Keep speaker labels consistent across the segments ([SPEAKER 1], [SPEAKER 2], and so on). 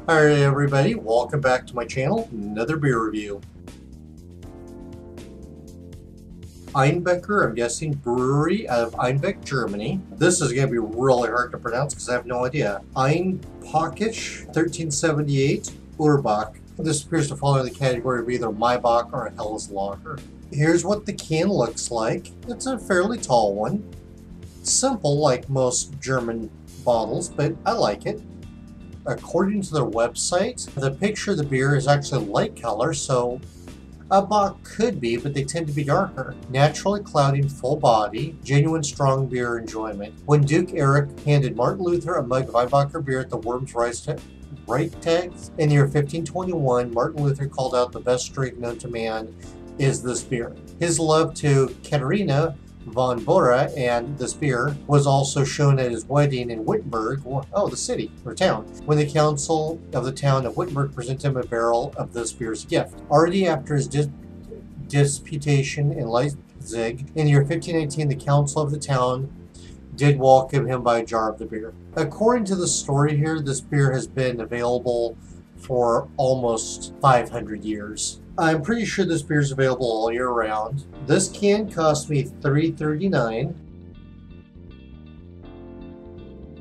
[SPEAKER 1] Alright everybody, welcome back to my channel, another beer review. Einbecker, I'm guessing, brewery out of Einbeck, Germany. This is going to be really hard to pronounce because I have no idea. Ainpöckisch, 1378, Bock. This appears to fall in the category of either Maibock or a Helles lager. Here's what the can looks like. It's a fairly tall one. Simple like most German bottles, but I like it. According to their website, the picture of the beer is actually light color, so a Bock could be, but they tend to be darker. Naturally clouding full body, genuine strong beer enjoyment. When Duke Eric handed Martin Luther a mug of Einbecker beer at the Worms Reichstag in the year 1521, Martin Luther called out the best drink known to man is this beer. His love to Katharina von Bora and this beer was also shown at his wedding in Wittenberg, the city or town, when the council of the town of Wittenberg presented him a barrel of this beer as a gift. Already after his disputation in Leipzig in the year 1519, the council of the town did welcome him by a jar of the beer. According to the story here, this beer has been available for almost 500 years. I'm pretty sure this beer is available all year round. This can cost me $3.39.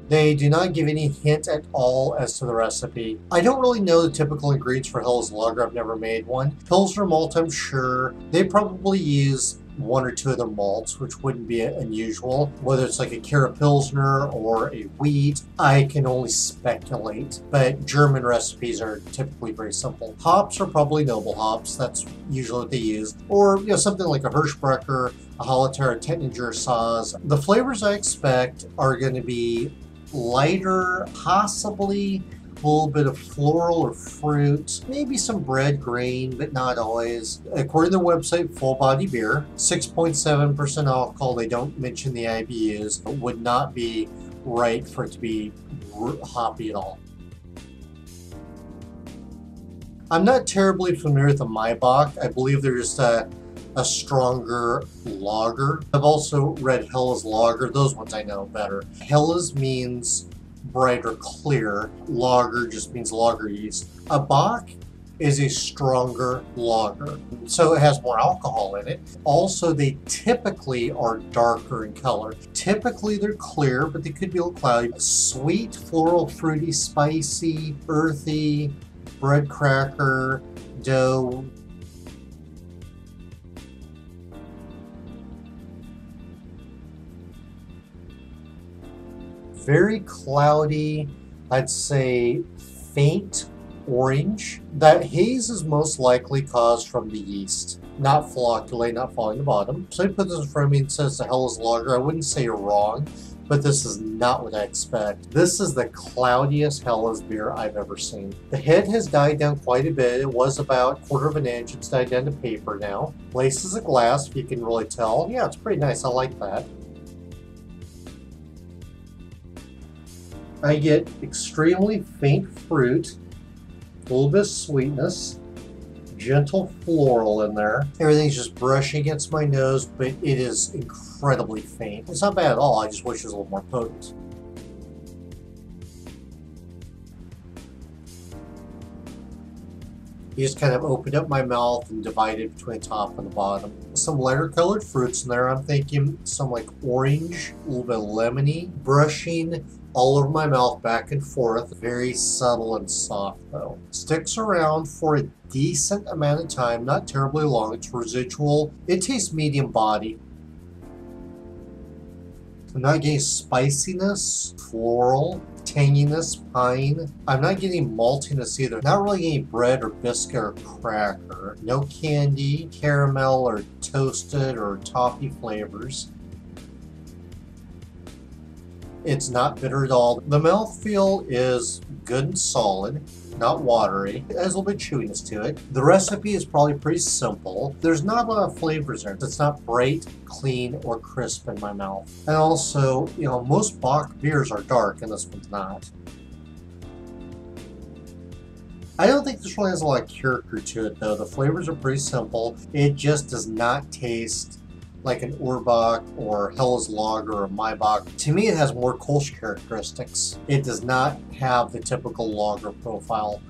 [SPEAKER 1] They do not give any hint at all as to the recipe. I don't really know the typical ingredients for Helles lager. I've never made one. Pilsner malt, I'm sure. They probably use one or two of their malts, which wouldn't be unusual. Whether it's like a Kara Pilsner or a wheat, I can only speculate. But German recipes are typically very simple. Hops are probably noble hops. That's usually what they use. Or something like a Hirschbrecher, a Hallertau, a Tettnanger Saaz. The flavors I expect are going to be lighter, possibly a little bit of floral or fruit, maybe some bread grain, but not always. According to the website, full body beer, 6.7% alcohol. They don't mention the IBUs. It would not be right for it to be hoppy at all. I'm not terribly familiar with the Maibock. I believe they're just a stronger lager. I've also read Helles lager. Those ones I know better. Helles means bright or clear. Lager just means lager yeast. A Bock is a stronger lager, so it has more alcohol in it. Also, they typically are darker in color. Typically they're clear, but they could be a little cloudy. Sweet, floral, fruity, spicy, earthy, bread cracker, dough. Very cloudy, I'd say faint orange. That haze is most likely caused from the yeast, not flocculate, not falling to the bottom. So I put this in front of me and says the Helles lager. I wouldn't say you're wrong, but this is not what I expect. This is the cloudiest Helles beer I've ever seen. The head has died down quite a bit. It was about 1/4 of an inch. It's died down to paper now. Laces of glass, if you can really tell. Yeah, it's pretty nice. I like that. I get extremely faint fruit, a little bit of sweetness, gentle floral in there. Everything's just brushing against my nose, but it is incredibly faint. It's not bad at all, I just wish it was a little more potent. You just kind of opened up my mouth and divided between the top and the bottom. Some lighter colored fruits in there. I'm thinking some like orange, a little bit of lemony, brushing all over my mouth back and forth. Very subtle and soft though. Sticks around for a decent amount of time, not terribly long. It's residual. It tastes medium body. I'm not getting spiciness, floral, tanginess, pine. I'm not getting maltiness either. Not really getting bread or biscuit or cracker. No candy, caramel, or toasted or toffee flavors. It's not bitter at all. The mouthfeel is good and solid, not watery. It has a little bit of chewiness to it. The recipe is probably pretty simple. There's not a lot of flavors there. It's not bright, clean, or crisp in my mouth. And also, most Bock beers are dark, and this one's not. I don't think this really has a lot of character to it, though. The flavors are pretty simple. It just does not taste like an Urbach or Helles Lager or Maibock. To me, it has more Kolsch characteristics. It does not have the typical lager profile.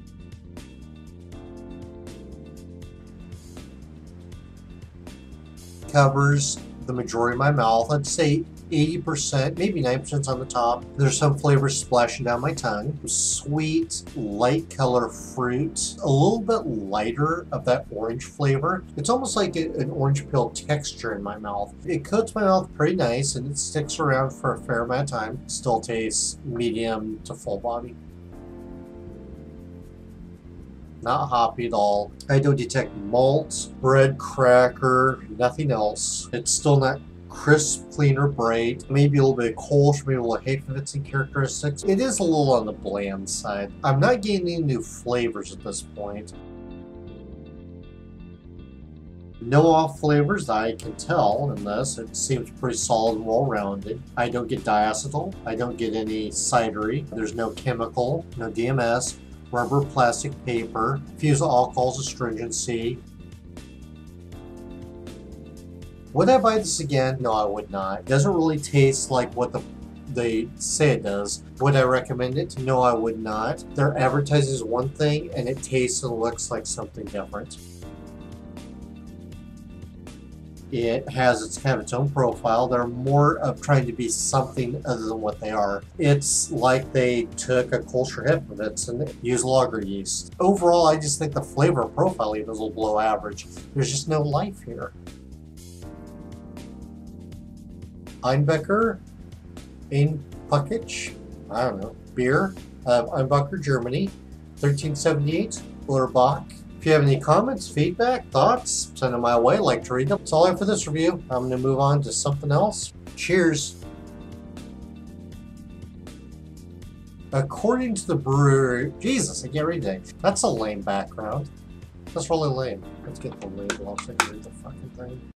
[SPEAKER 1] Covers the majority of my mouth. I'd say 80%, maybe 9% on the top. There's some flavors splashing down my tongue. Sweet, light color fruit, a little bit lighter of that orange flavor. It's almost like an orange peel texture in my mouth. It coats my mouth pretty nice and it sticks around for a fair amount of time. Still tastes medium to full body. Not hoppy at all. I don't detect malt, bread cracker, nothing else. It's still not crisp, clean, or bright. Maybe a little bit of Kolsch, maybe a little Hefeweizen characteristics. It is a little on the bland side. I'm not getting any new flavors at this point. No off flavors that I can tell in this. It seems pretty solid and well-rounded. I don't get diacetyl. I don't get any cidery. There's no chemical, no DMS. Rubber, plastic, paper, fusel alcohols, astringency. Would I buy this again? No, I would not. It doesn't really taste like what they say it does. Would I recommend it? No, I would not. Their advertising is one thing and it tastes and looks like something different. It has its kind of its own profile. They're more of trying to be something other than what they are. It's like they took a Kolsch or Hefeweizen and used lager yeast. Overall, I just think the flavor profile even is a little below average. There's just no life here. Einbecker, Ainpöckisch, I don't know, beer of Einbecker, Germany, 1378, Bock. If you have any comments, feedback, thoughts, send them my way. I like to read them. That's all I have for this review. I'm going to move on to something else. Cheers. According to the brewery, Jesus, I can't read that. That's a lame background. That's really lame. Let's get the label. I'll read the fucking thing.